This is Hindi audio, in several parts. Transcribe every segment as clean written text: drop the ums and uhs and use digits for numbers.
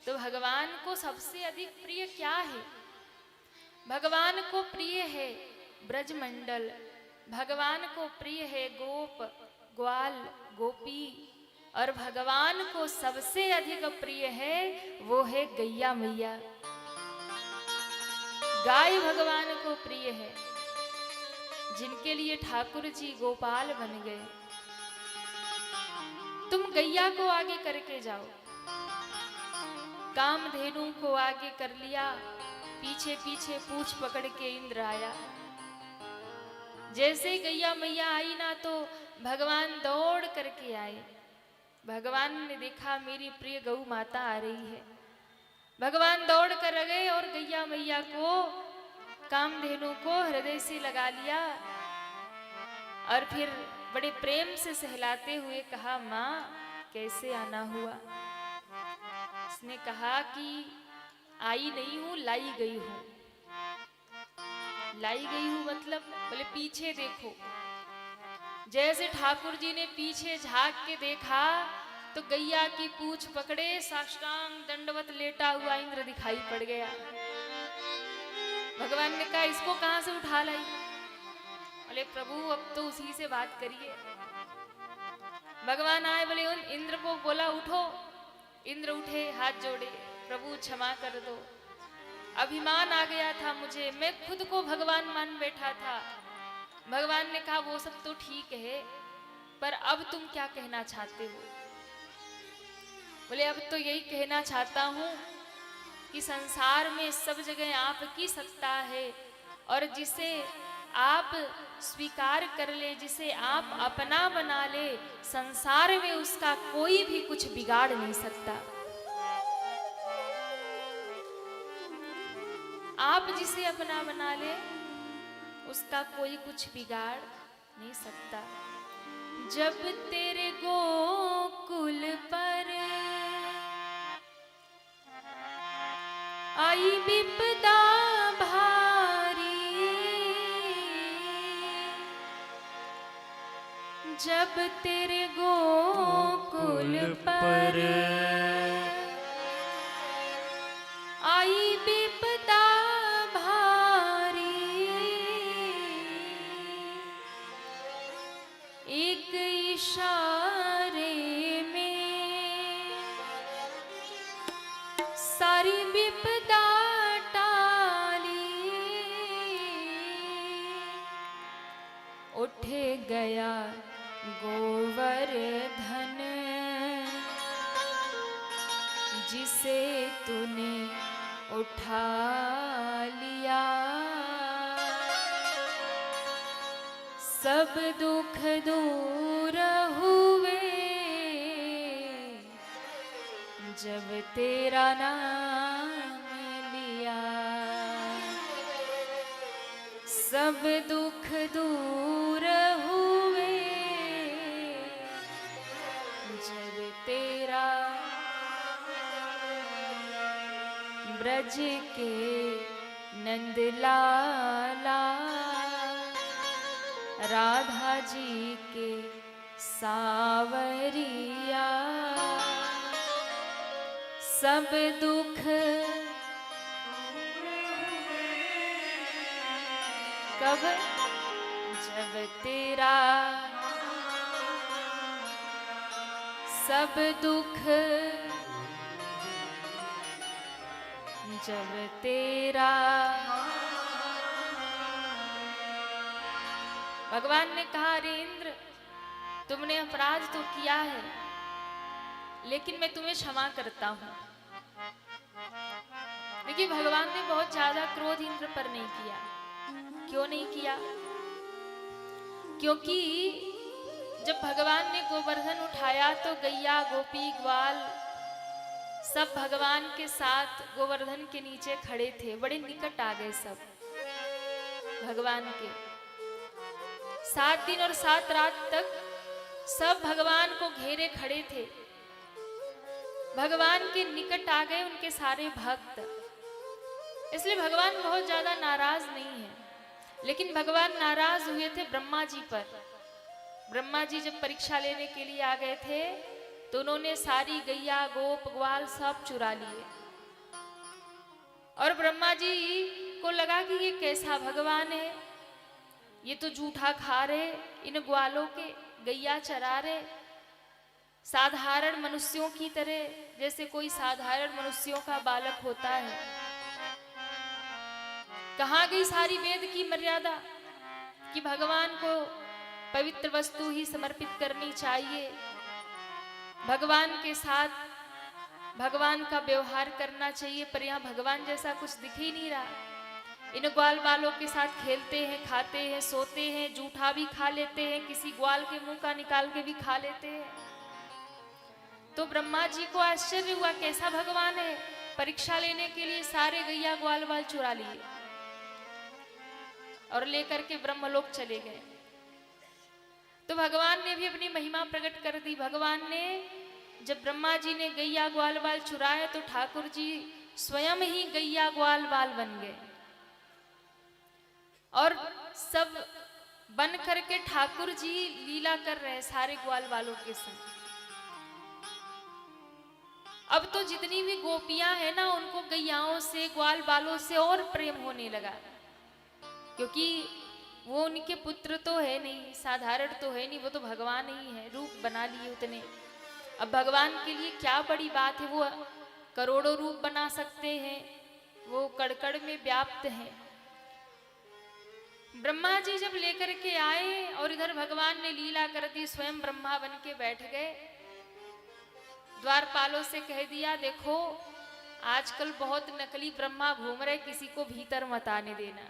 तो भगवान को सबसे अधिक प्रिय क्या है? भगवान को प्रिय है ब्रजमंडल, भगवान को प्रिय है गोप ग्वाल गोपी, और भगवान को सबसे अधिक प्रिय है वो है गैया मैया। गाय भगवान को प्रिय है, जिनके लिए ठाकुर जी गोपाल बन गए। तुम गैया को आगे करके जाओ, कामधेनु को आगे कर लिया, पीछे पीछे पूंछ पकड़ के इंद्र आया। जैसे गैया मैया आई ना तो भगवान दौड़ करके आए। भगवान ने देखा मेरी प्रिय गौ माता आ रही है, भगवान दौड़ कर गए और गैया मैया को, कामधेनु को हृदय से लगा लिया और फिर बड़े प्रेम से सहलाते हुए कहा, माँ कैसे आना हुआ? उसने कहा कि आई नहीं हूं, लाई गई हूं। लाई गई हूं मतलब? बोले पीछे देखो। जैसे ठाकुर जी ने पीछे झांक के देखा तो गैया की पूंछ पकड़े साष्टांग दंडवत लेटा हुआ इंद्र दिखाई पड़ गया। भगवान ने कहा इसको कहां से उठा लाई? बोले प्रभु अब तो उसी से बात करिए। भगवान आए, बोले उन इंद्र को बोला उठो। इंद्र उठे, हाथ जोड़े, प्रभु क्षमा कर दो, अभिमान आ गया था मुझे, मैं खुद को भगवान मान बैठा था। भगवान ने कहा वो सब तो ठीक है, पर अब तुम क्या कहना चाहते हो? बोले अब तो यही कहना चाहता हूं कि संसार में सब जगह आपकी सत्ता है, और जिसे आप स्वीकार कर ले, जिसे आप अपना बना ले, संसार में उसका कोई भी कुछ बिगाड़ नहीं सकता। आप जिसे अपना बना ले उसका कोई कुछ बिगाड़ नहीं सकता। जब तेरे गोकुल पर आई विपदा भारी, जब तेरे गोकुल पर आई विपदा भारी, एक इशारे में सारी विपदा टाली, उठ गया गोवर्धन जिसे तूने उठा लिया, सब दुख दूर हुए जब तेरा नाम लिया, सब दुख दूर हुए जब तेरा। ब्रज के नंदलाला राधा जी के सावरिया, सब दुख कब जब तेरा, सब दुख जब तेरा। भगवान ने कहा अरे इंद्र तुमने अपराध तो किया है, लेकिन मैं तुम्हें क्षमा करता हूं। देखिए भगवान ने बहुत ज्यादा क्रोध इंद्र पर नहीं किया। क्यों नहीं किया? क्योंकि जब भगवान ने गोवर्धन उठाया तो गैया गोपी ग्वाल सब भगवान के साथ गोवर्धन के नीचे खड़े थे, बड़े निकट आ गए सब भगवान के। 7 दिन और 7 रात तक सब भगवान को घेरे खड़े थे, भगवान के निकट आ गए उनके सारे भक्त। इसलिए भगवान बहुत ज्यादा नाराज नहीं है, लेकिन भगवान नाराज हुए थे ब्रह्मा जी पर। ब्रह्मा जी जब परीक्षा लेने के लिए आ गए थे तो उन्होंने सारी गैया गोप ग्वाल सब चुरा लिए। और ब्रह्मा जी को लगा कि ये कैसा भगवान है, ये तो जूठा खा रहे, इन ग्वालों के गैया चरा रहे, साधारण मनुष्यों की तरह, जैसे कोई साधारण मनुष्यों का बालक होता है। कहाँ गई सारी वेद की मर्यादा कि भगवान को पवित्र वस्तु ही समर्पित करनी चाहिए, भगवान के साथ भगवान का व्यवहार करना चाहिए। पर यहाँ भगवान जैसा कुछ दिख ही नहीं रहा। इन ग्वाल बालों के साथ खेलते हैं, खाते हैं, सोते हैं, जूठा भी खा लेते हैं, किसी ग्वाल के मुंह का निकाल के भी खा लेते हैं। तो ब्रह्मा जी को आश्चर्य हुआ, कैसा भगवान है। परीक्षा लेने के लिए सारे गैया ग्वाल बाल चुरा लिए और लेकर के ब्रह्मलोक चले गए। तो भगवान ने भी अपनी महिमा प्रकट कर दी। भगवान ने जब ब्रह्मा जी ने गैया ग्वाल बाल चुराए तो ठाकुर जी स्वयं ही गैया ग्वाल बाल बन गए और सब बन करके ठाकुर जी लीला कर रहे सारे ग्वाल बालों के संग। अब तो जितनी भी गोपियां हैं ना, उनको गैयाओं से ग्वाल बालों से और प्रेम होने लगा, क्योंकि वो उनके पुत्र तो है नहीं, साधारण तो है नहीं, वो तो भगवान ही है, रूप बना लिए उतने। अब भगवान के लिए क्या बड़ी बात है, वो करोड़ों रूप बना सकते हैं, वो कड़कड़ में व्याप्त हैं। ब्रह्मा जी जब लेकर के आए और इधर भगवान ने लीला कर दी, स्वयं ब्रह्मा बन के बैठ गए। द्वारपालों से कह दिया, देखो आजकल बहुत नकली ब्रह्मा घूम रहे, किसी को भीतर मत आने देना।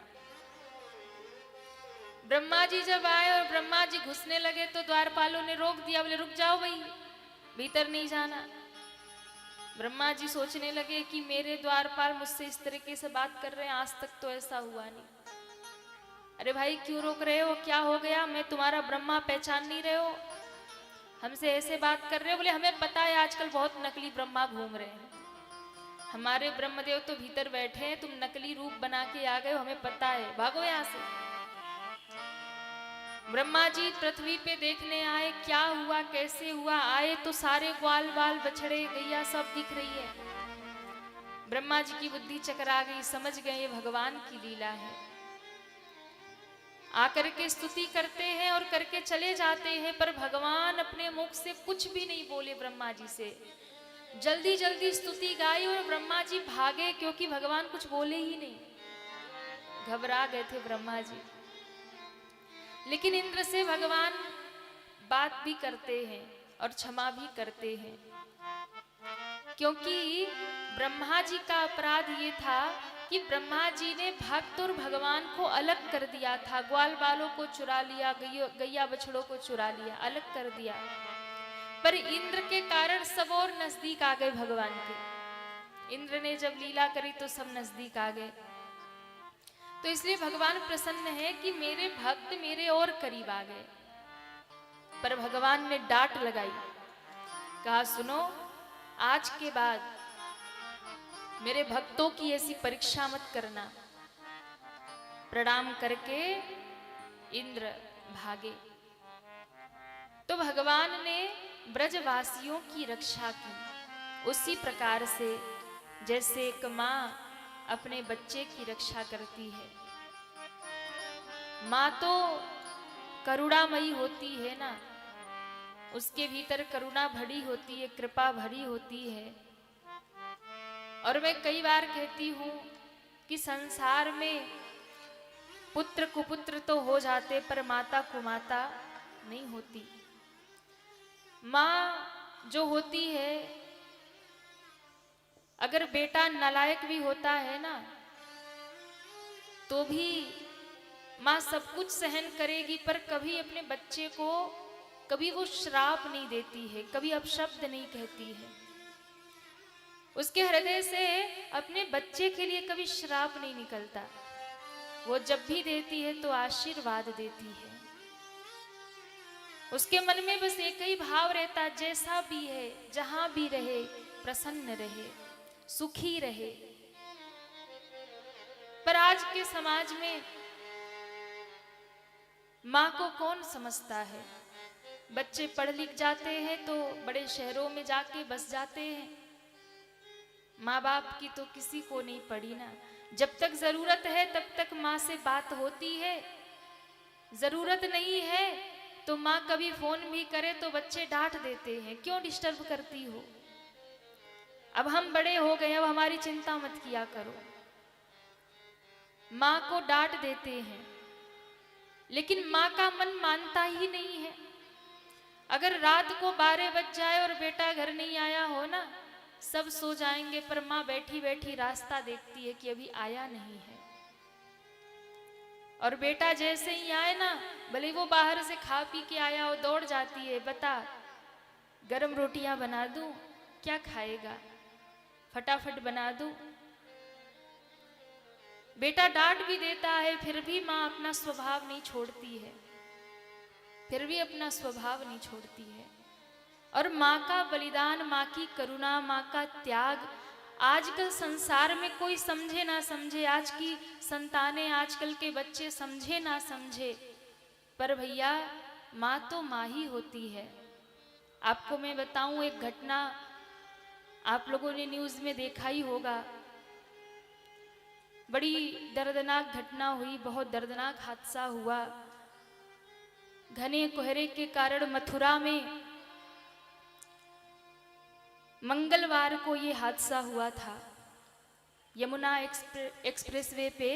ब्रह्मा जी जब आए और ब्रह्मा जी घुसने लगे तो द्वारपालों ने रोक दिया, बोले रुक जाओ भाई, भीतर नहीं जाना। ब्रह्मा जी सोचने लगे कि मेरे द्वारपाल मुझसे इस तरीके से बात कर रहे हैं, आज तक तो ऐसा हुआ नहीं। अरे भाई क्यों रोक रहे हो, क्या हो गया, मैं तुम्हारा ब्रह्मा पहचान नहीं रहे हो, हमसे ऐसे बात कर रहे हो। बोले हमें पता है आजकल बहुत नकली ब्रह्मा घूम रहे हैं, हमारे ब्रह्मदेव तो भीतर बैठे हैं, तुम नकली रूप बना के आ गए हो, हमें पता है, भागो यहां से। ब्रह्मा जी पृथ्वी पे देखने आए, क्या हुआ कैसे हुआ, आए तो सारे ग्वाल बाल बछड़े गैया सब दिख रही है। ब्रह्मा जी की बुद्धि चकरा गई, समझ गए ये भगवान की लीला है। आकर के स्तुति करते हैं और करके चले जाते हैं, पर भगवान अपने मुख से कुछ भी नहीं बोले ब्रह्मा जी से। जल्दी जल्दी स्तुति गाई और ब्रह्मा जी भागे, क्योंकि भगवान कुछ बोले ही नहीं, घबरा गए थे ब्रह्मा जी। लेकिन इंद्र से भगवान बात भी करते हैं और क्षमा भी करते हैं, क्योंकि ब्रह्मा जी का अपराध ये था कि ब्रह्मा जी ने भक्त और भगवान को अलग कर दिया था। ग्वाल बालों को चुरा लिया, गैया बछड़ों को चुरा लिया, अलग कर दिया। पर इंद्र के कारण सब और नजदीक आ गए भगवान के। इंद्र ने जब लीला करी तो सब नजदीक आ गए। तो इसलिए भगवान प्रसन्न है कि मेरे भक्त मेरे और करीब आ गए। पर भगवान ने डांट लगाई, कहा सुनो, आज के बाद मेरे भक्तों की ऐसी परीक्षा मत करना। प्रणाम करके इंद्र भागे। तो भगवान ने ब्रजवासियों की रक्षा की, उसी प्रकार से जैसे एक माँ अपने बच्चे की रक्षा करती है। माँ तो करुणामयी होती है ना, उसके भीतर करुणा भरी होती है, कृपा भरी होती है। और मैं कई बार कहती हूँ कि संसार में पुत्र कुपुत्र तो हो जाते, पर माता कुमाता नहीं होती। माँ जो होती है, अगर बेटा नालायक भी होता है ना, तो भी माँ सब कुछ सहन करेगी, पर कभी अपने बच्चे को कभी वो श्राप नहीं देती है, कभी अपशब्द नहीं कहती है। उसके हृदय से अपने बच्चे के लिए कभी श्राप नहीं निकलता। वो जब भी देती है तो आशीर्वाद देती है। उसके मन में बस एक ही भाव रहता, जैसा भी है, जहां भी रहे, प्रसन्न रहे, सुखी रहे। पर आज के समाज में माँ को कौन समझता है? बच्चे पढ़ लिख जाते हैं तो बड़े शहरों में जाके बस जाते हैं। माँ बाप की तो किसी को नहीं पड़ी ना। जब तक जरूरत है तब तक माँ से बात होती है, जरूरत नहीं है तो माँ कभी फोन भी करे तो बच्चे डांट देते हैं, क्यों डिस्टर्ब करती हो, अब हम बड़े हो गए, अब हमारी चिंता मत किया करो। माँ को डांट देते हैं, लेकिन माँ का मन मानता ही नहीं है। अगर रात को 12 बज जाए और बेटा घर नहीं आया हो ना, सब सो जाएंगे, पर माँ बैठी बैठी रास्ता देखती है कि अभी आया नहीं है। और बेटा जैसे ही आए ना, भले वो बाहर से खा पी के आया हो, दौड़ जाती है, बता गरम रोटियां बना दूं, क्या खाएगा, फटाफट बना दूं। बेटा डांट भी देता है, फिर भी माँ अपना स्वभाव नहीं छोड़ती है, फिर भी अपना स्वभाव नहीं छोड़ती है। और माँ का बलिदान, माँ की करुणा, माँ का त्याग आजकल संसार में कोई समझे ना समझे, आज की संतानें, आजकल के बच्चे समझे ना समझे, पर भैया माँ तो माँ ही होती है। आपको मैं बताऊं एक घटना, आप लोगों ने न्यूज़ में देखा ही होगा, बड़ी दर्दनाक घटना हुई, बहुत दर्दनाक हादसा हुआ। घने कोहरे के कारण मथुरा में मंगलवार को ये हादसा हुआ था। यमुना एक्सप्रेसवे पे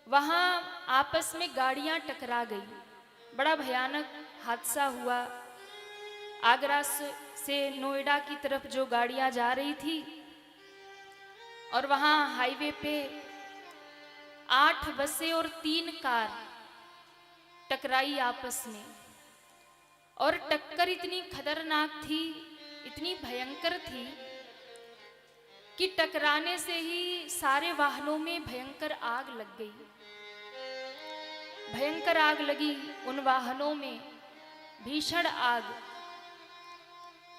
वहां आपस में गाड़ियां टकरा गई, बड़ा भयानक हादसा हुआ। आगरा से नोएडा की तरफ जो गाड़ियां जा रही थी, और वहां हाईवे पे 8 बसें और 3 कार टकराई आपस में। और टक्कर इतनी खतरनाक थी, इतनी भयंकर थी कि टकराने से ही सारे वाहनों में भयंकर आग लग गई, भयंकर आग लगी उन वाहनों में, भीषण आग।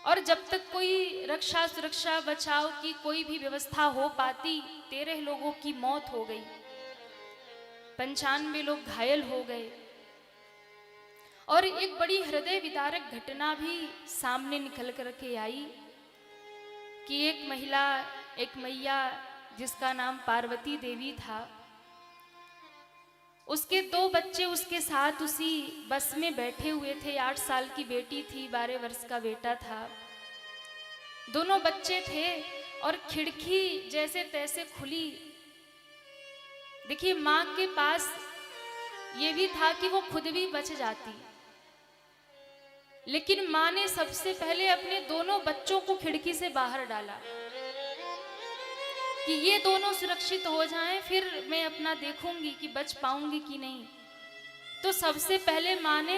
और जब तक कोई रक्षा सुरक्षा बचाव की कोई भी व्यवस्था हो पाती, 13 लोगों की मौत हो गई, 95 लोग घायल हो गए। और एक बड़ी हृदय विदारक घटना भी सामने निकल कर के आई कि एक महिला, एक मैया जिसका नाम पार्वती देवी था, उसके 2 बच्चे उसके साथ उसी बस में बैठे हुए थे। 8 साल की बेटी थी, 12 वर्ष का बेटा था, दोनों बच्चे थे। और खिड़की जैसे तैसे खुली। देखिए, माँ के पास ये भी था कि वो खुद भी बच जाती, लेकिन माँ ने सबसे पहले अपने दोनों बच्चों को खिड़की से बाहर डाला कि ये दोनों सुरक्षित हो जाएं, फिर मैं अपना देखूंगी कि बच पाऊंगी कि नहीं। तो सबसे पहले माँ ने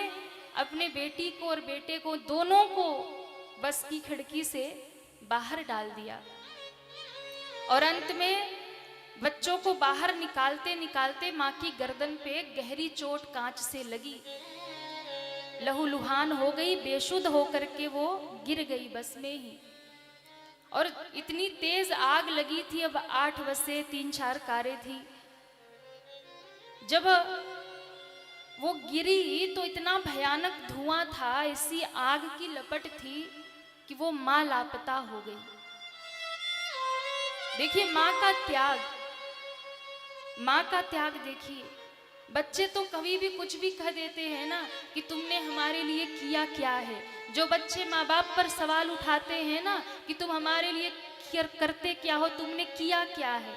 अपने बेटी को और बेटे को, दोनों को बस की खिड़की से बाहर डाल दिया। और अंत में बच्चों को बाहर निकालते निकालते माँ की गर्दन पे गहरी चोट कांच से लगी, लहूलुहान हो गई, बेशुद्ध होकर के वो गिर गई बस में ही। और इतनी तेज आग लगी थी, अब 8 बसें 3-4 कारें थी। जब वो गिरी तो इतना भयानक धुआं था, ऐसी आग की लपट थी कि वो माँ लापता हो गई। देखिए माँ का त्याग, माँ का त्याग देखिए। बच्चे तो कभी भी कुछ भी कह देते हैं ना कि तुमने हमारे लिए किया क्या है। जो बच्चे माँ बाप पर सवाल उठाते हैं ना कि तुम हमारे लिए करते क्या हो, तुमने किया क्या है,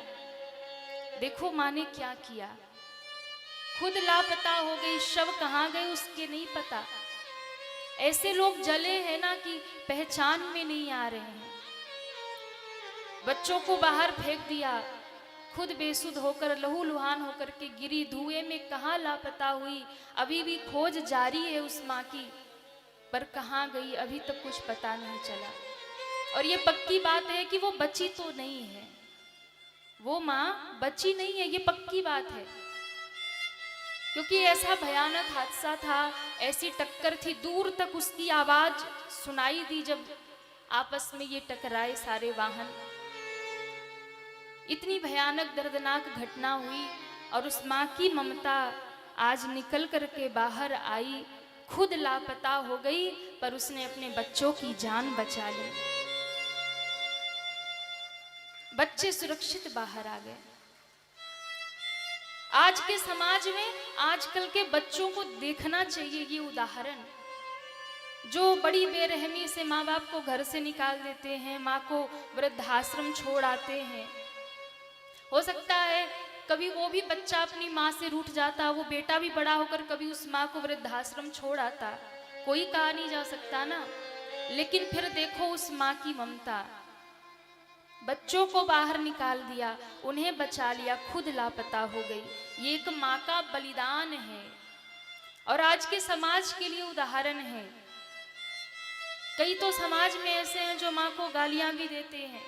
देखो माँ ने क्या किया। खुद लापता हो गई, शव कहाँ गए उसके नहीं पता। ऐसे लोग जले हैं ना कि पहचान में नहीं आ रहे हैं। बच्चों को बाहर फेंक दिया, खुद बेसुध होकर लहूलुहान होकर के गिरी, धुएं में कहाँ लापता हुई। अभी भी खोज जारी है उस माँ की, पर कहाँ गई अभी तक कुछ पता नहीं चला। और ये पक्की बात है कि वो बची तो नहीं है, वो माँ बची नहीं है, ये पक्की बात है। क्योंकि ऐसा भयानक हादसा था, ऐसी टक्कर थी, दूर तक उसकी आवाज सुनाई दी जब आपस में ये टकराए सारे वाहन। इतनी भयानक दर्दनाक घटना हुई और उस माँ की ममता आज निकल करके बाहर आई। खुद लापता हो गई, पर उसने अपने बच्चों की जान बचा ली। बच्चे सुरक्षित बाहर आ गए। आज के समाज में आजकल के बच्चों को देखना चाहिए ये उदाहरण, जो बड़ी बेरहमी से माँ बाप को घर से निकाल देते हैं, माँ को वृद्धाश्रम छोड़ आते हैं। हो सकता है कभी वो भी बच्चा अपनी माँ से रूठ जाता, वो बेटा भी बड़ा होकर कभी उस माँ को वृद्धाश्रम छोड़ आता, कोई कहा नहीं जा सकता ना। लेकिन फिर देखो उस माँ की ममता, बच्चों को बाहर निकाल दिया, उन्हें बचा लिया, खुद लापता हो गई। ये एक माँ का बलिदान है और आज के समाज के लिए उदाहरण है। कई तो समाज में ऐसे हैं जो माँ को गालियां भी देते हैं।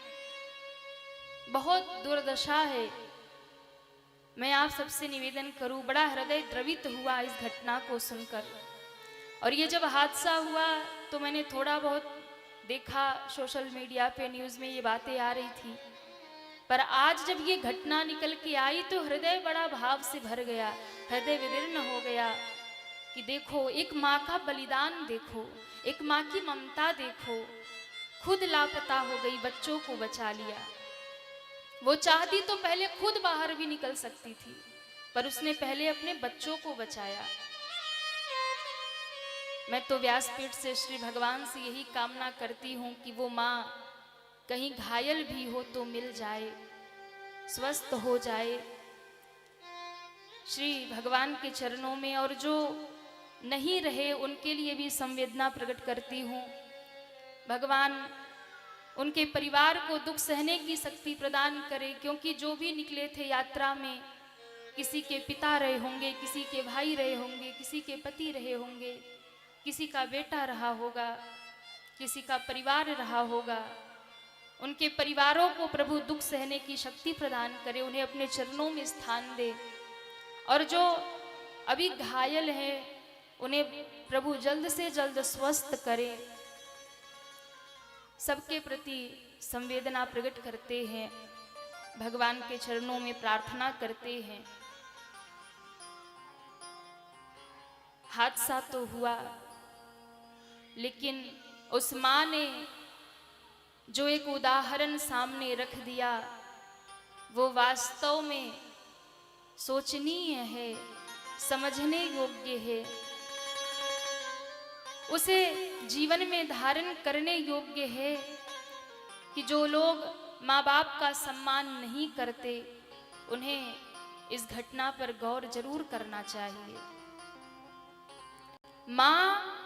बहुत दुर्दशा है। मैं आप सबसे निवेदन करूं, बड़ा हृदय द्रवित हुआ इस घटना को सुनकर। और ये जब हादसा हुआ तो मैंने थोड़ा बहुत देखा, सोशल मीडिया पे न्यूज़ में ये बातें आ रही थी, पर आज जब ये घटना निकल के आई तो हृदय बड़ा भाव से भर गया, हृदय विदीर्ण हो गया कि देखो एक माँ का बलिदान, देखो एक माँ की ममता, देखो खुद लापता हो गई, बच्चों को बचा लिया। वो चाहती तो पहले खुद बाहर भी निकल सकती थी, पर उसने पहले अपने बच्चों को बचाया। मैं तो व्यासपीठ से श्री भगवान से यही कामना करती हूँ कि वो माँ कहीं घायल भी हो तो मिल जाए, स्वस्थ हो जाए श्री भगवान के चरणों में। और जो नहीं रहे उनके लिए भी संवेदना प्रकट करती हूँ। भगवान उनके परिवार को दुख सहने की शक्ति प्रदान करे, क्योंकि जो भी निकले थे यात्रा में, किसी के पिता रहे होंगे, किसी के भाई रहे होंगे, किसी के पति रहे होंगे, किसी का बेटा रहा होगा, किसी का परिवार रहा होगा। उनके परिवारों को प्रभु दुख सहने की शक्ति प्रदान करे, उन्हें अपने चरणों में स्थान दे। और जो अभी घायल हैं उन्हें प्रभु जल्द से जल्द स्वस्थ करे। सबके प्रति संवेदना प्रकट करते हैं, भगवान के चरणों में प्रार्थना करते हैं। हादसा तो हुआ, लेकिन उस माँ ने जो एक उदाहरण सामने रख दिया वो वास्तव में सोचनीय है, समझने योग्य है, उसे जीवन में धारण करने योग्य है कि जो लोग माँ बाप का सम्मान नहीं करते उन्हें इस घटना पर गौर जरूर करना चाहिए। माँ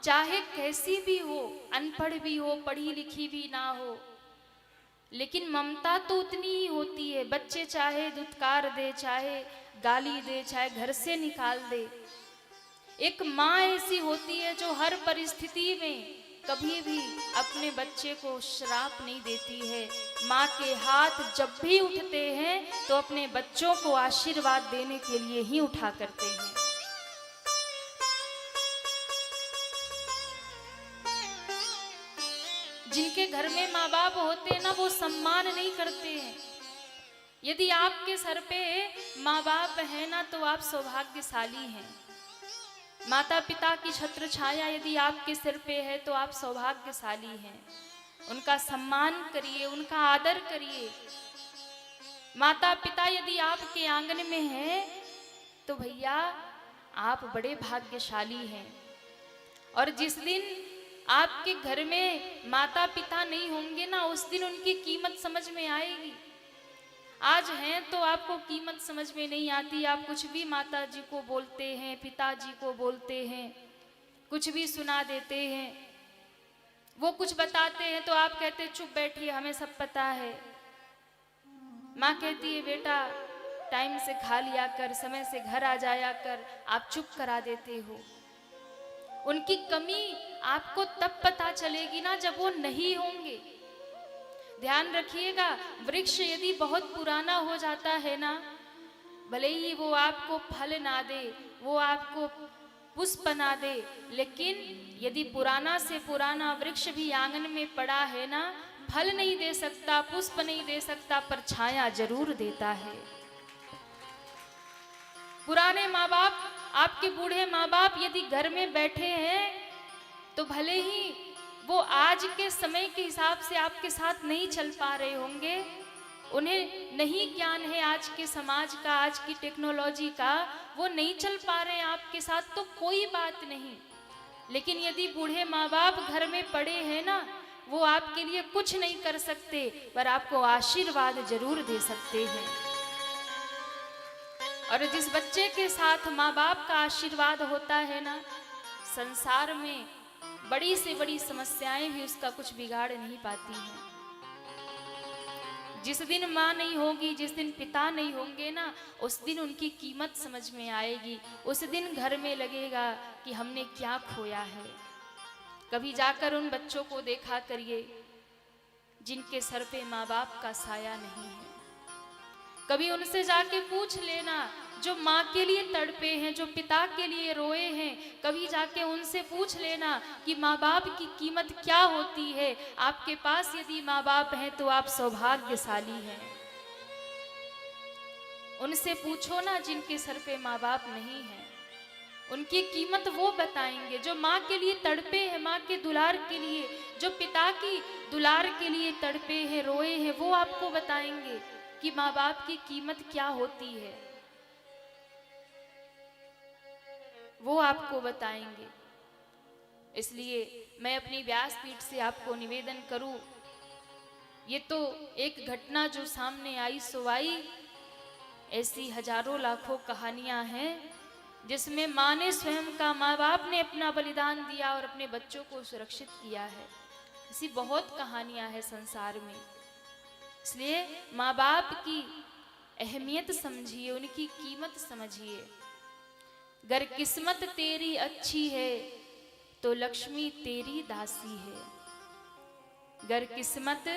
चाहे कैसी भी हो, अनपढ़ भी हो, पढ़ी लिखी भी ना हो, लेकिन ममता तो उतनी ही होती है। बच्चे चाहे दुत्कार दे, चाहे गाली दे, चाहे घर से निकाल दे, एक माँ ऐसी होती है जो हर परिस्थिति में कभी भी अपने बच्चे को श्राप नहीं देती है। माँ के हाथ जब भी उठते हैं तो अपने बच्चों को आशीर्वाद देने के लिए ही उठा करते हैं। जिनके घर में माँ बाप होते हैं ना, वो सम्मान नहीं करते हैं। यदि आपके सर पे माँ बाप है ना तो आप सौभाग्यशाली हैं। माता पिता की छत्र छाया यदि आपके सिर पे है तो आप सौभाग्यशाली हैं। उनका सम्मान करिए, उनका आदर करिए। माता पिता यदि आपके आंगन में हैं तो भैया आप बड़े भाग्यशाली हैं। और जिस दिन आपके घर में माता पिता नहीं होंगे ना, उस दिन उनकी कीमत समझ में आएगी। आज हैं तो आपको कीमत समझ में नहीं आती, आप कुछ भी माता जी को बोलते हैं, पिताजी को बोलते हैं, कुछ भी सुना देते हैं। वो कुछ बताते हैं तो आप कहते चुप बैठिए, हमें सब पता है। माँ कहती है बेटा टाइम से खा लिया कर, समय से घर आ जाया कर, आप चुप करा देते हो। उनकी कमी आपको तब पता चलेगी ना जब वो नहीं होंगे। ध्यान रखिएगा, वृक्ष यदि बहुत पुराना हो जाता है ना, भले ही वो आपको फल ना दे, वो आपको पुष्प ना दे, लेकिन यदि पुराना से पुराना वृक्ष भी आंगन में पड़ा है ना, फल नहीं दे सकता, पुष्प नहीं दे सकता, पर छाया जरूर देता है। पुराने माँ बाप आपके बूढ़े माँ बाप यदि घर में बैठे हैं तो भले ही वो आज के समय के हिसाब से आपके साथ नहीं चल पा रहे होंगे, उन्हें नहीं ज्ञान है आज के समाज का, आज की टेक्नोलॉजी का, वो नहीं चल पा रहे हैं आपके साथ, तो कोई बात नहीं। लेकिन यदि बूढ़े माँ बाप घर में पड़े हैं ना, वो आपके लिए कुछ नहीं कर सकते पर आपको आशीर्वाद जरूर दे सकते हैं। और जिस बच्चे के साथ माँ बाप का आशीर्वाद होता है ना, संसार में बड़ी से बड़ी समस्याएं भी उसका कुछ बिगाड़ नहीं पाती हैं। जिस दिन माँ नहीं होगी, जिस दिन पिता नहीं होंगे ना, उस दिन उनकी कीमत समझ में आएगी। उस दिन घर में लगेगा कि हमने क्या खोया है। कभी जाकर उन बच्चों को देखा करिए जिनके सर पे माँ बाप का साया नहीं है। कभी उनसे जाके पूछ लेना जो माँ के लिए तड़पे हैं, जो पिता के लिए रोए हैं, कभी जाके उनसे पूछ लेना कि माँ बाप की कीमत क्या होती है। आपके पास यदि माँ बाप हैं तो आप सौभाग्यशाली हैं। उनसे पूछो ना जिनके सर पे माँ बाप नहीं है, उनकी कीमत वो बताएंगे। जो माँ के लिए तड़पे हैं, माँ के दुलार के लिए, जो पिता की दुलार के लिए तड़पे हैं, रोए हैं, वो आपको बताएंगे कि माँ बाप की कीमत क्या होती है, वो आपको बताएंगे। इसलिए मैं अपनी व्यासपीठ से आपको निवेदन करूं, ये तो एक घटना जो सामने आई सो आई, ऐसी हजारों लाखों कहानियां हैं जिसमें माँ ने स्वयं का, माँ बाप ने अपना बलिदान दिया और अपने बच्चों को सुरक्षित किया है। ऐसी बहुत कहानियां हैं संसार में। इसलिए माँ बाप की अहमियत समझिए, उनकी कीमत समझिए। गर किस्मत तेरी अच्छी है तो लक्ष्मी तेरी दासी है। गर किस्मत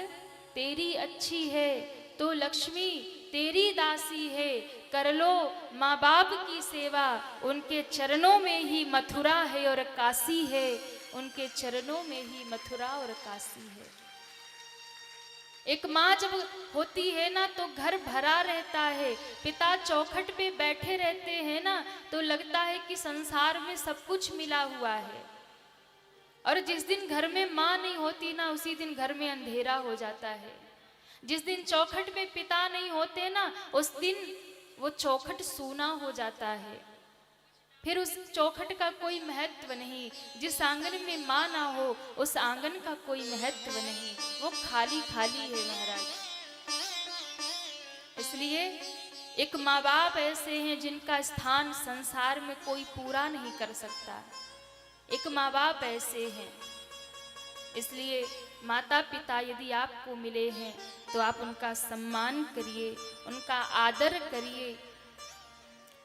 तेरी अच्छी है तो लक्ष्मी तेरी दासी है। कर लो माँ बाप की सेवा, उनके चरणों में ही मथुरा है और काशी है। उनके चरणों में ही मथुरा और काशी है। एक माँ जब होती है ना तो घर भरा रहता है। पिता चौखट पे बैठे रहते हैं ना तो लगता है कि संसार में सब कुछ मिला हुआ है। और जिस दिन घर में माँ नहीं होती ना, उसी दिन घर में अंधेरा हो जाता है। जिस दिन चौखट पे पिता नहीं होते ना, उस दिन वो चौखट सूना हो जाता है। फिर उस चौखट का कोई महत्व नहीं। जिस आंगन में माँ ना हो उस आंगन का कोई महत्व नहीं, वो खाली खाली है महाराज। इसलिए एक माँ बाप ऐसे हैं जिनका स्थान संसार में कोई पूरा नहीं कर सकता। एक माँ बाप ऐसे हैं। इसलिए माता पिता यदि आपको मिले हैं तो आप उनका सम्मान करिए, उनका आदर करिए।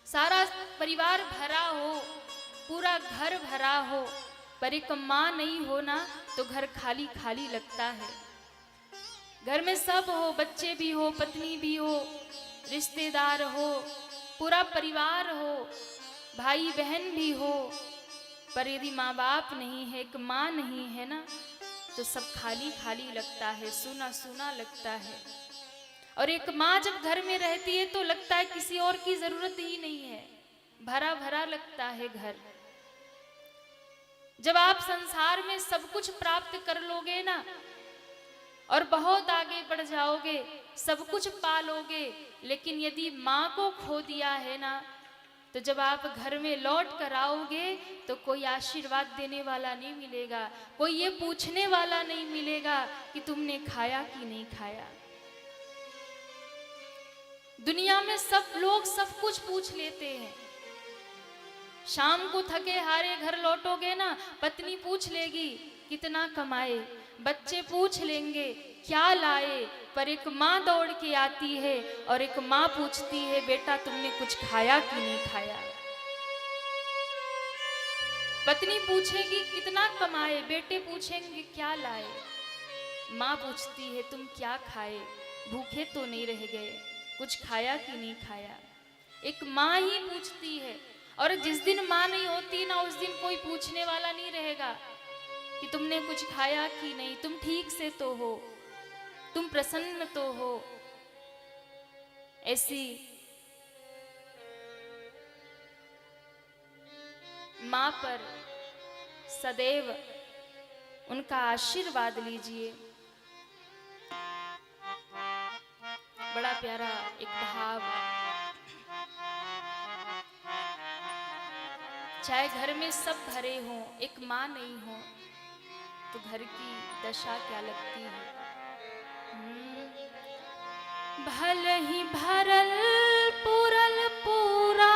सारा परिवार भरा हो, पूरा घर भरा हो, पर एक माँ नहीं हो ना तो घर खाली खाली लगता है। घर में सब हो, बच्चे भी हो, पत्नी भी हो, रिश्तेदार हो, पूरा परिवार हो, भाई बहन भी हो, पर यदि माँ बाप नहीं है, एक माँ नहीं है ना, तो सब खाली खाली लगता है, सूना सूना लगता है। और एक माँ जब घर में रहती है तो लगता है किसी और की जरूरत ही नहीं है, भरा भरा लगता है घर। जब आप संसार में सब कुछ प्राप्त कर लोगे ना और बहुत आगे बढ़ जाओगे, सब कुछ पा लोगे, लेकिन यदि माँ को खो दिया है ना, तो जब आप घर में लौट कर आओगे तो कोई आशीर्वाद देने वाला नहीं मिलेगा, कोई ये पूछने वाला नहीं मिलेगा कि तुमने खाया कि नहीं खाया। दुनिया में सब लोग सब कुछ पूछ लेते हैं। शाम को थके हारे घर लौटोगे ना, पत्नी पूछ लेगी कितना कमाए, बच्चे पूछ लेंगे क्या लाए, पर एक माँ दौड़ के आती है और एक माँ पूछती है बेटा तुमने कुछ खाया कि नहीं खाया। पत्नी पूछेगी कितना कमाए, बेटे पूछेंगे क्या लाए, माँ पूछती है तुम क्या खाए, भूखे तो नहीं रह गए, कुछ खाया कि नहीं खाया। एक माँ ही पूछती है। और जिस दिन माँ नहीं होती ना, उस दिन कोई पूछने वाला नहीं रहेगा कि तुमने कुछ खाया कि नहीं, तुम ठीक से तो हो, तुम प्रसन्न तो हो। ऐसी माँ पर सदैव उनका आशीर्वाद लीजिए। बड़ा प्यारा एक भाव। चाहे घर में सब भरे हों, एक माँ नहीं हो तो घर की दशा क्या लगती है। भले ही भरल पूरल पूरा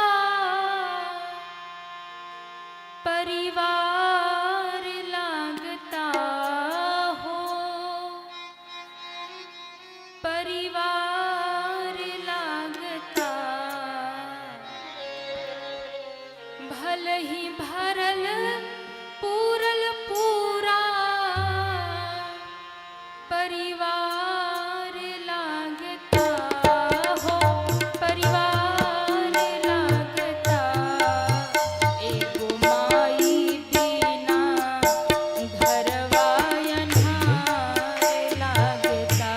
परिवार लागता हो, परिवार लागता। भले ही भरल पूरल पूरा परिवार लागता हो, परिवार लागता। एगो माई बिना घरवा अन्हार लागता।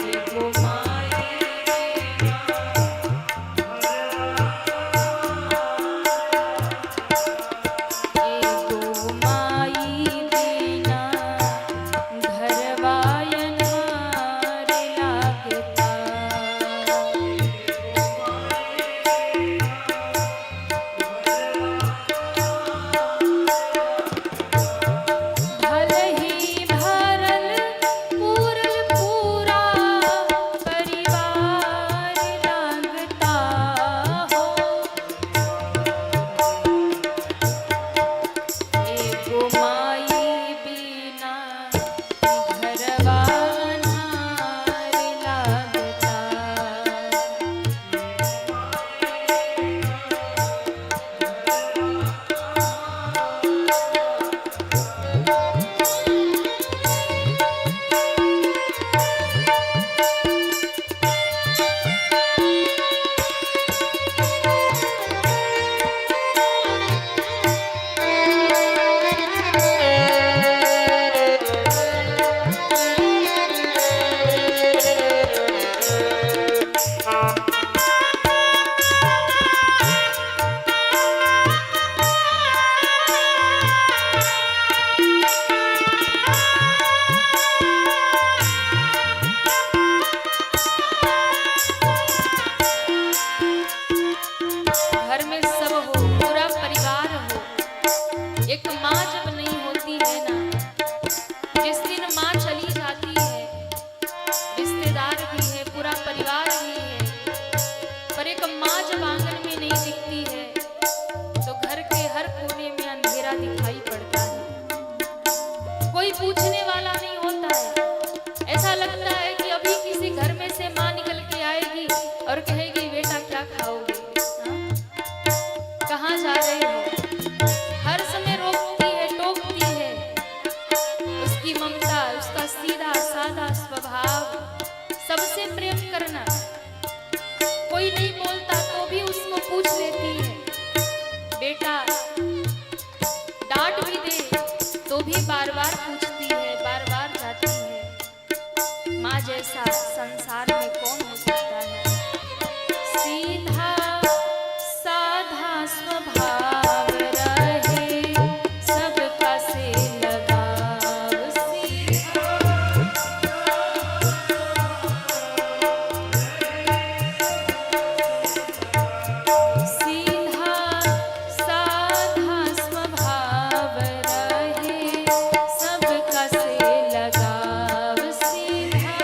एगो माई एगो माई बिना घरवा अन्हार लागता। भले ही भरल पूरल पूरा परिवार लागता हो। एगो माई बिना घरवा अन्हार लागता। घर में सब हो, पूरा परिवार हो। एक माँ जब नहीं होती है ना, जिस दिन माँ चली जाती है, रिश्तेदार भी है, पूरा परिवार भी है, पर एक माँ जब आंगन में नहीं दिखती है तो घर के हर कोने में अंधेरा दिखाई पड़ता है। कोई पूछने वाला नहीं होता है। ऐसा लगता है कि अभी किसी घर में से माँ निकल के आएगी और कहेगी बेटा क्या खाओगे, कहाँ जा रहे हो। हर समय रोकती है, टोकती है। उसकी ममता, उसका सीधा साधा स्वभाव, सबसे प्रेम करना। कोई नहीं बोलता तो भी उसको पूछ लेती है बेटा। डांट भी दे तो भी बार बार पूछती है, बार बार जाती है। माँ जैसा संसार में कौन हो सकता है। सीधा साधा स्वभाव रहे, सबका से लगाव। सीधा साधा स्वभाव रहे, सबका से लगाव। सीधा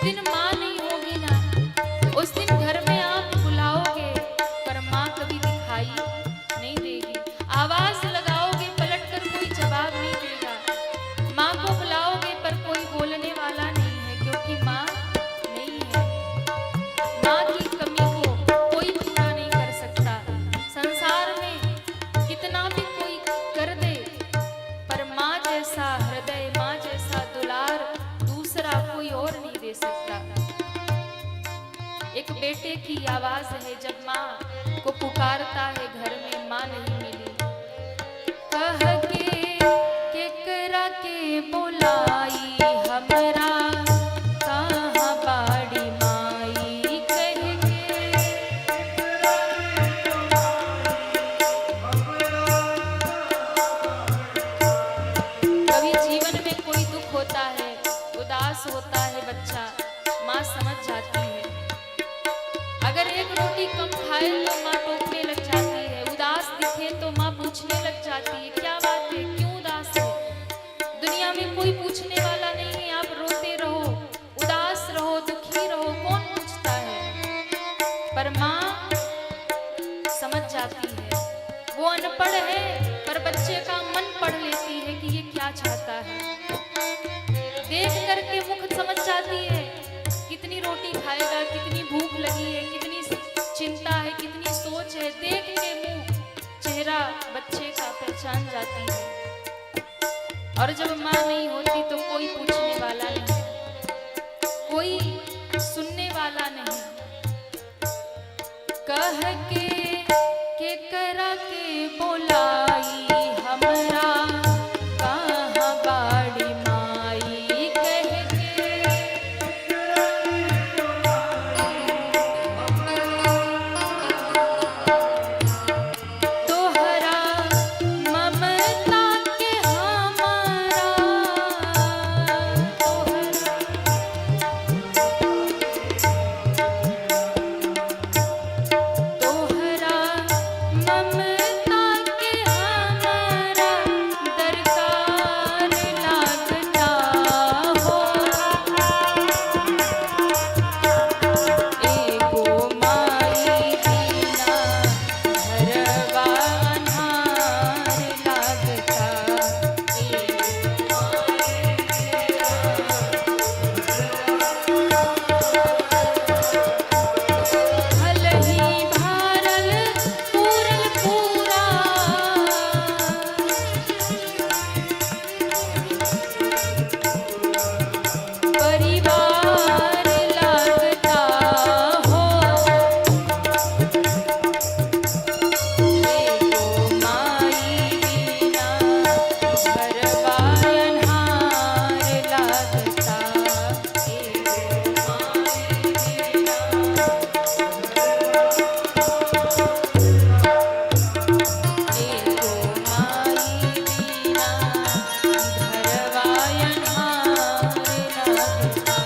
दिन माँ नहीं होगी ना, उस दिन घर में आप बुलाओगे पर माँ कभी दिखाई नहीं देगी। आवाज लगाओगे पलट कर कोई जवाब नहीं देगा। माँ को बुलाओगे पर कोई बोलने वाला नहीं है, क्योंकि माँ नहीं है। माँ की कमी को कोई पूरा नहीं कर सकता। संसार में कितना भी कोई कर दे, पर माँ जैसा हृदय, माँ जैसा दुलार दूसरा कोई और नहीं दे सकता। एक बेटे की आवाज है जब माँ को पुकारता है घर में, माँ नहीं मिली, कह के करा के बोलाई हमरा, कहाँ बाड़ी माई, कह के। कभी जीवन में कोई दुख होता है, उदास होता है बच्चा, माँ समझ जाती है। अगर एक रोटी कम खाए तो माँ टोकने लग जाती है, उदास दिखे तो माँ पूछने लग जाती है क्या बात है, क्यों उदास है। दुनिया में कोई पूछने वाला नहीं है, आप रोते रहो, उदास रहो, दुखी रहो, कौन पूछता है। पर माँ समझ जाती है। वो अनपढ़ है पर बच्चे का मन पढ़ लेती है कि ये क्या चाहता है। देख करके मुख समझ जाती है, कितनी रोटी खाएगा, कितनी भूख लगी है, कितनी चिंता है, कितनी सोच है। देख के मुंह चेहरा बच्चे का पहचान जाती है। और जब माँ नहीं होती तो कोई पूछने वाला नहीं, कोई सुनने वाला नहीं। कह के करा के बोलाई हमरा, कहाँ बाड़ी माई, कह के। तोहरा ममता के हमारा, तोहरा ममता के हमारा दरकार लागता हो। एगो माई बिना घरवा अन्हार लागता, एगो भलही भारल पूरल पूरा, परिवार लागता हो। एगो माई बिना घरवा अन्हार लागता, एगो माई बिना, एगो माई बिना घरवा अन्हार लागता।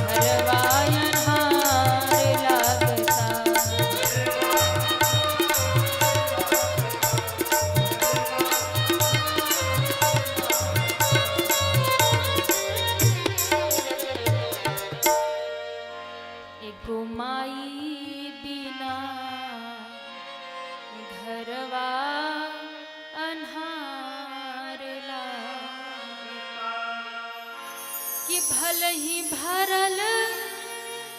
घरवा अन्हार लागता। एगो माई बिना घरवा अन्हार लागता, कि भले ही भरल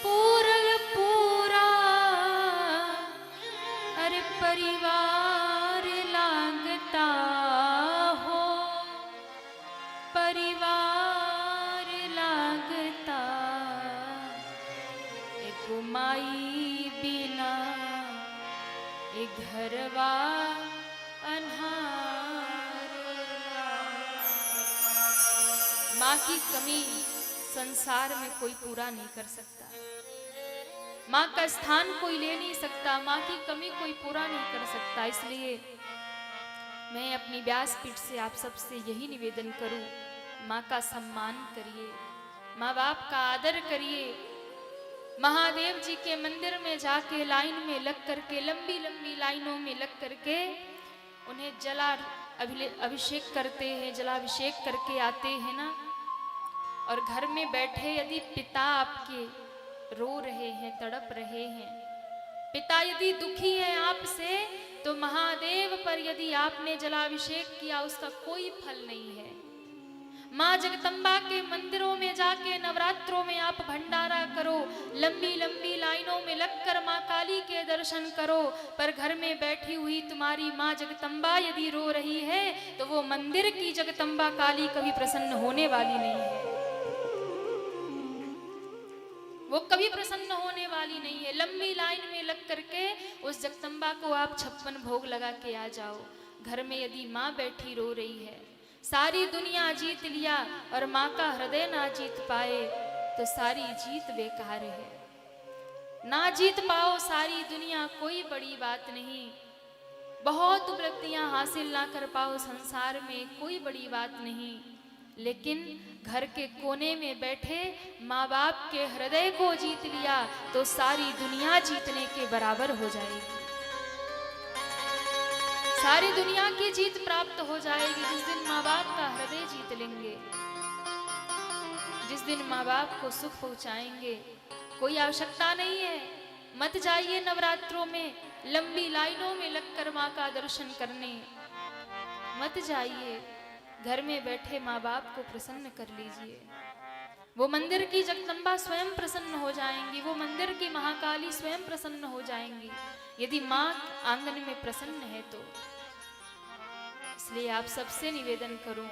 पूरल पूरा, अरे परिवार लागता हो, परिवार लागता। एगो माई बिना ए घरवा अन्हार लागता। माँ की कमी संसार में कोई पूरा नहीं कर सकता। माँ का स्थान कोई ले नहीं सकता, माँ की कमी कोई पूरा नहीं कर सकता। इसलिए मैं अपनी व्यासपीठ से आप सबसे यही निवेदन करूं, माँ का सम्मान करिए, माँ बाप का आदर करिए। महादेव जी के मंदिर में जाके लाइन में लग करके, लंबी लंबी लाइनों में लग करके उन्हें अभिषेक करते हैं, जलाभिषेक करके आते हैं ना, और घर में बैठे यदि पिता आपके रो रहे हैं, तड़प रहे हैं, पिता यदि दुखी है आपसे, तो महादेव पर यदि आपने जलाभिषेक किया उसका कोई फल नहीं है। माँ जगदम्बा के मंदिरों में जाके नवरात्रों में आप भंडारा करो, लंबी लंबी लाइनों में लगकर माँ काली के दर्शन करो, पर घर में बैठी हुई तुम्हारी माँ जगदम्बा यदि रो रही है तो वो मंदिर की जगदम्बा काली कभी प्रसन्न होने वाली नहीं है, वो कभी प्रसन्न होने वाली नहीं है। लंबी लाइन में लग करके उस जगदम्बा को आप 56 भोग लगा के आ जाओ। घर में यदि माँ बैठी रो रही है, सारी दुनिया जीत लिया और माँ का हृदय ना जीत पाए तो सारी जीत बेकार है। ना जीत पाओ सारी दुनिया कोई बड़ी बात नहीं, बहुत उपलब्धियां हासिल ना कर पाओ संसार में कोई बड़ी बात नहीं, लेकिन घर के कोने में बैठे माँ बाप के हृदय को जीत लिया तो सारी दुनिया जीतने के बराबर हो जाएगी, सारी दुनिया की जीत प्राप्त हो जाएगी। जिस दिन माँ बाप का हृदय जीत लेंगे, जिस दिन माँ बाप को सुख पहुंचाएंगे, कोई आवश्यकता नहीं है, मत जाइए नवरात्रों में लंबी लाइनों में लगकर माँ का दर्शन करने, मत जाइए, घर में बैठे माँ बाप को प्रसन्न कर लीजिए। वो मंदिर की जगदम्बा स्वयं प्रसन्न हो जाएंगी, वो मंदिर की महाकाली स्वयं प्रसन्न हो जाएंगी यदि माँ आंगन में प्रसन्न है तो। इसलिए आप सबसे निवेदन करूं,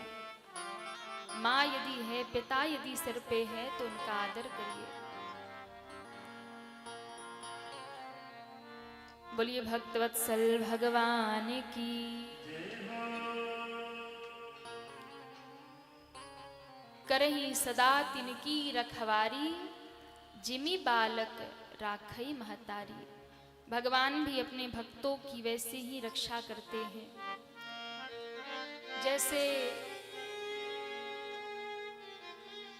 माँ यदि है, पिता यदि सिर पे है तो उनका आदर करिए। बोलिए भक्तवत्सल भगवान की। करही सदा तिनकी रखवारी, जिमी बालक राखई महतारी। भगवान भी अपने भक्तों की वैसे ही रक्षा करते हैं, जैसे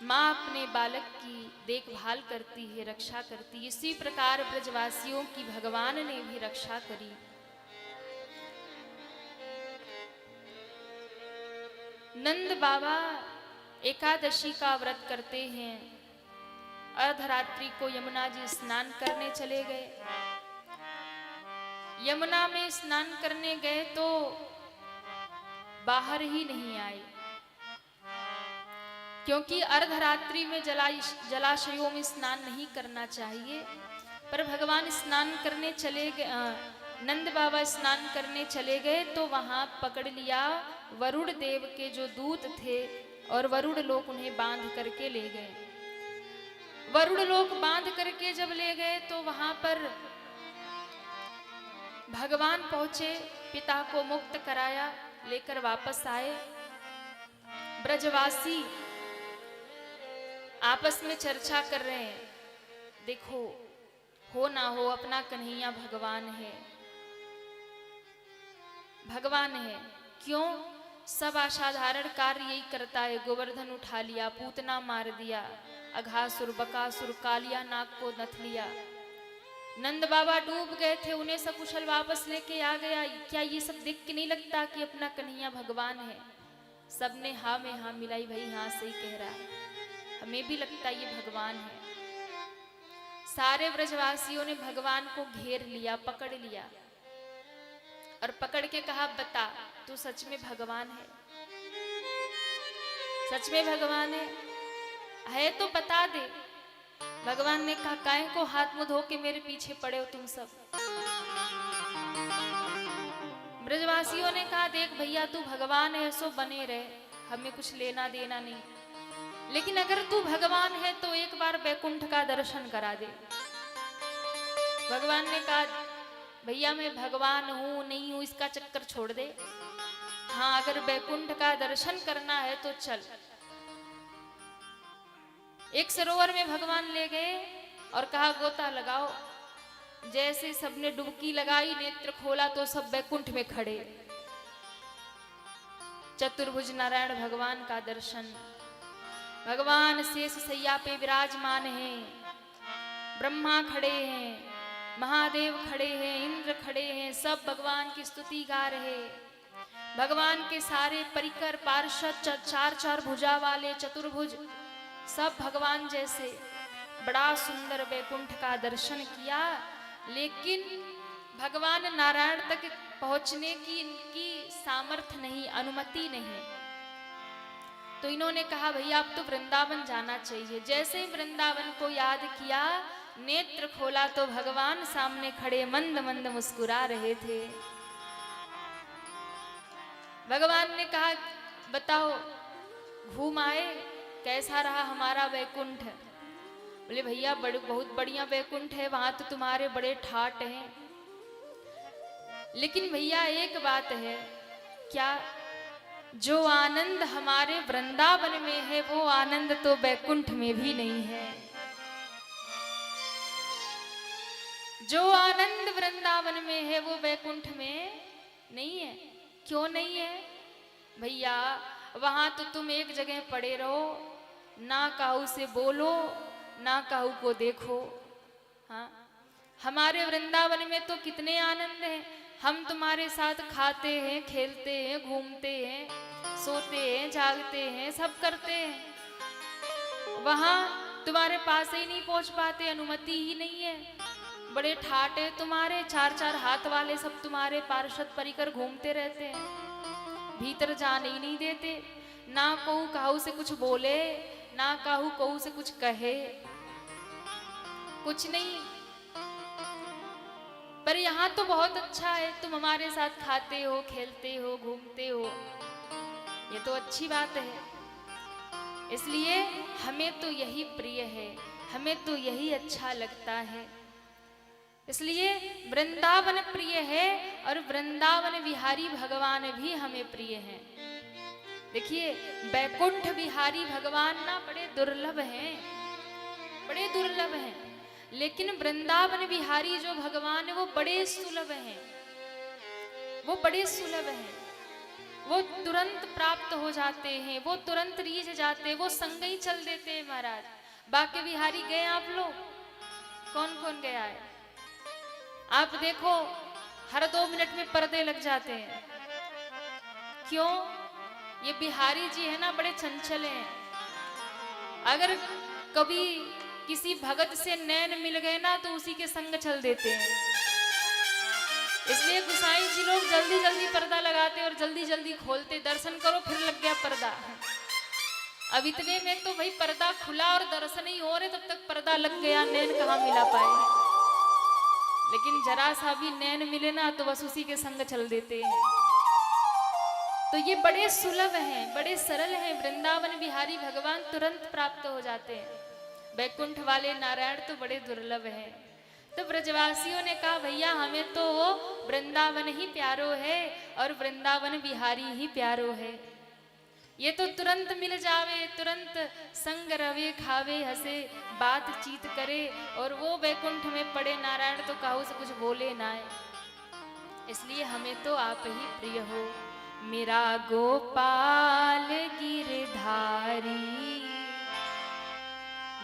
माँ अपने बालक की देखभाल करती है, रक्षा करती है, इसी प्रकार ब्रजवासियों की भगवान ने भी रक्षा करी। नंद बाबा एकादशी का व्रत करते हैं, अर्धरात्रि को यमुना जी स्नान करने चले गए। यमुना में स्नान करने गए तो बाहर ही नहीं आए, क्योंकि अर्धरात्रि में जलाशयों में स्नान नहीं करना चाहिए। पर भगवान स्नान करने चले गए, नंद बाबा स्नान करने चले गए तो वहां पकड़ लिया वरुण देव के जो दूत थे, और वरुण लोक उन्हें बांध करके ले गए। वरुण लोक बांध करके जब ले गए तो वहां पर भगवान पहुंचे, पिता को मुक्त कराया, लेकर वापस आए। ब्रजवासी आपस में चर्चा कर रहे हैं, देखो हो ना हो अपना कन्हैया भगवान है, भगवान है, क्यों सब असाधारण कार्य यही करता है। गोवर्धन उठा लिया, पूतना मार दिया, अघासुर बकासुर कालिया नाग को नथ लिया। नंद बाबा डूब गए थे, उन्हें सकुशल वापस लेके आ गया। क्या ये सब देख के नहीं लगता कि अपना कन्हैया भगवान है? सबने हाँ में हाँ मिलाई, भाई हाँ सही कह रहा है, हमें भी लगता ये भगवान है। सारे ब्रजवासियों ने भगवान को घेर लिया, पकड़ लिया और पकड़ के कहा, बता तू सच में भगवान है? सच में भगवान है तो बता दे। भगवान ने कहा, काहे को हाथ मुंह धो के मेरे पीछे पड़े हो तुम सब? ब्रजवासियों ने कहा, देख भैया तू भगवान है सो बने रहे, हमें कुछ लेना देना नहीं, लेकिन अगर तू भगवान है तो एक बार बैकुंठ का दर्शन करा दे। भगवान ने कहा, भैया मैं भगवान हूं नहीं हूं इसका चक्कर छोड़ दे, हाँ अगर बैकुंठ का दर्शन करना है तो चल। एक सरोवर में भगवान ले गए और कहा, गोता लगाओ। जैसे सबने डुबकी लगाई, नेत्र खोला तो सब बैकुंठ में खड़े। चतुर्भुज नारायण भगवान का दर्शन। भगवान शेष सैया पे विराजमान हैं, ब्रह्मा खड़े हैं, महादेव खड़े हैं, इंद्र खड़े हैं, सब भगवान की स्तुति गा रहे। भगवान के सारे परिकर पार्षद, चार चार भुजा वाले चतुर्भुज, सब भगवान जैसे, बड़ा सुंदर वैकुंठ का दर्शन किया। लेकिन भगवान नारायण तक पहुंचने की इनकी सामर्थ्य नहीं, अनुमति नहीं। तो इन्होंने कहा भैया अब तो वृंदावन जाना चाहिए। जैसे ही वृंदावन को याद किया, नेत्र खोला तो भगवान सामने खड़े मंद मंद मुस्कुरा रहे थे। भगवान ने कहा बताओ घूम आए, कैसा रहा हमारा वैकुंठ? बोले भैया बहुत बढ़िया वैकुंठ है, वहां तो तुम्हारे बड़े ठाट हैं। लेकिन भैया एक बात है, क्या जो आनंद हमारे वृंदावन में है वो आनंद तो वैकुंठ में भी नहीं है। जो आनंद वृंदावन में है वो वैकुंठ में नहीं है। क्यों नहीं है भैया? वहां तो तुम एक जगह पड़े रहो, ना काहू से बोलो, ना काहू को देखो। हाँ, हमारे वृंदावन में तो कितने आनंद हैं। हम तुम्हारे साथ खाते हैं, खेलते हैं, घूमते हैं, सोते हैं, जागते हैं, सब करते हैं। वहां तुम्हारे पास ही नहीं पहुंच पाते, अनुमति ही नहीं है। बड़े ठाट है तुम्हारे, चार चार हाथ वाले सब तुम्हारे पार्षद परिकर घूमते रहते हैं, भीतर जाने ही नहीं देते। ना कहू काहू से कुछ बोले, ना काहू कहू से कुछ कहे, कुछ नहीं। पर यहाँ तो बहुत अच्छा है, तुम हमारे साथ खाते हो, खेलते हो, घूमते हो, ये तो अच्छी बात है। इसलिए हमें तो यही प्रिय है, हमें तो यही अच्छा लगता है। इसलिए वृंदावन प्रिय है और वृंदावन विहारी भगवान भी हमें प्रिय हैं। देखिए वैकुंठ विहारी भगवान ना बड़े दुर्लभ हैं, बड़े दुर्लभ हैं। लेकिन वृंदावन विहारी जो भगवान है वो बड़े सुलभ हैं, वो बड़े सुलभ हैं। वो तुरंत प्राप्त हो जाते हैं, वो तुरंत रीझ जाते हैं, वो संग ही चल देते हैं महाराज। बाके बिहारी गए आप लोग? कौन कौन गया है? आप देखो हर 2 मिनट में पर्दे लग जाते हैं। क्यों? ये बिहारी जी है ना, बड़े चंचल हैं। अगर कभी किसी भगत से नैन मिल गए ना तो उसी के संग चल देते हैं। इसलिए गुसाई जी लोग जल्दी जल्दी पर्दा लगाते और जल्दी जल्दी खोलते। दर्शन करो फिर लग गया पर्दा। अब इतने में तो भाई पर्दा खुला और दर्शन ही हो रहे, तब तक पर्दा लग गया, नैन कहाँ मिला पाए। लेकिन जरा सा भी नैन मिले ना तो बस उसी के संग चल देते हैं। तो ये बड़े सुलभ हैं, बड़े सरल हैं। वृंदावन बिहारी भगवान तुरंत प्राप्त हो जाते हैं। वैकुंठ वाले नारायण तो बड़े दुर्लभ हैं। तो ब्रजवासियों ने कहा भैया हमें तो वृंदावन ही प्यारो है और वृंदावन बिहारी ही प्यारो है। ये तो तुरंत मिल जावे, तुरंत संग रवे, खावे, हंसे, बातचीत करे, और वो वैकुंठ में पड़े नारायण तो काहू से कुछ बोले ना। इसलिए हमें तो आप ही प्रिय हो। मेरा गोपाल गिरधारी,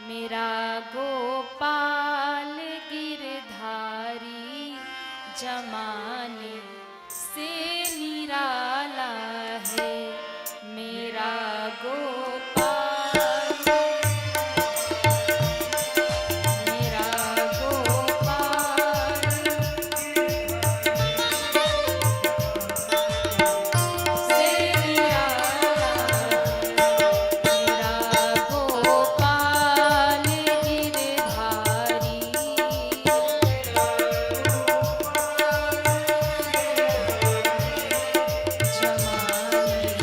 मेरा गोपाल गिरधारी, जमाने से निराला है। मेरा गोपाल, मेरा गोपाल से निराला, मेरा गोपाल गिरधारी, जमाने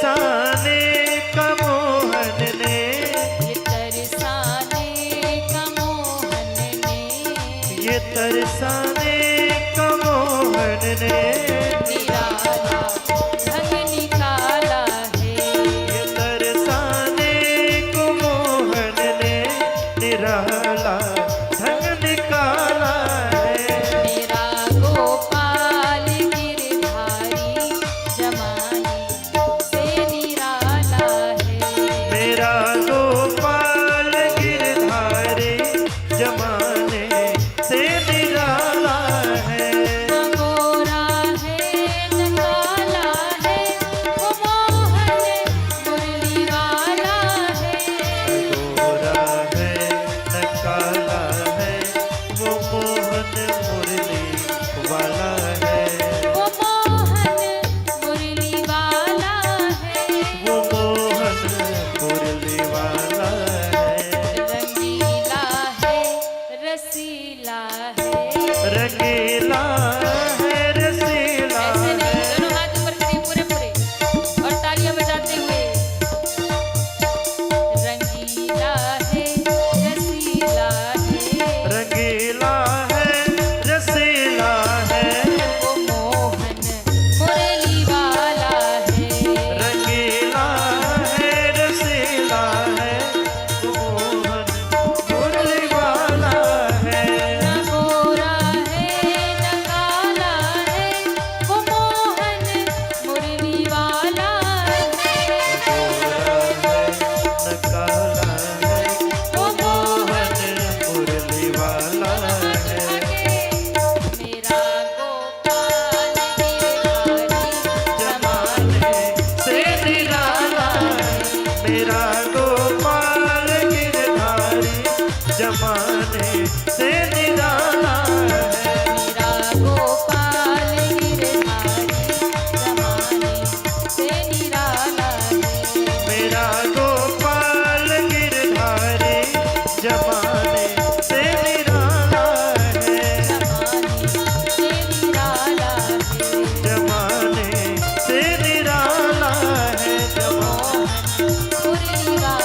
तरसाने का मोहन ने, ये तरसाने का मोहन ने, ये तरसाने का मोहन ने, निराला ढंग निकाला है। ये तरसाने को मोहन ने निराला ढंग निकाला है। मेरा गोपाल गिरधारी जमाने से निराला है। मेरा गोपाल गिरधारी जमाने से निराला है। न गोरा है न काला है, वो मोहन मुरली वाला है। गोरा है न काला है, वो मोहन मुरली वाला है। वो मोहन मुरली वाला है। वो मोहन मुरली वाला है। रंगीला है रसीला है। रंगीला है रसीला ऐसे नहीं, है। दोनों हाथ ऊपर करिए पूरे पूरे और तालियां बजाते हुए। रंगीला है रसीला है, रंगीला है रसीला है। वो मोहन मुरली वाला है। रंगीला है रसीला है, वो मोहन मुरली वाला है। न गोरा है न काला है, वो मोहन मुरली वाला है। गोरा है न काला है, वो वो मोहन मोहन मुरली वाला है। मेरा गोपाल गिरधारी जमाने से निराला है। मेरा गोपाल गिरधारी जमाने से निराला है। मेरा गोपाल गिरधारी जमाने से निराला है। मेरा गोपाल गिरधारी जमाने से निराला है। जमाने से निराला है। जमाने से निराला है। मुरली वाला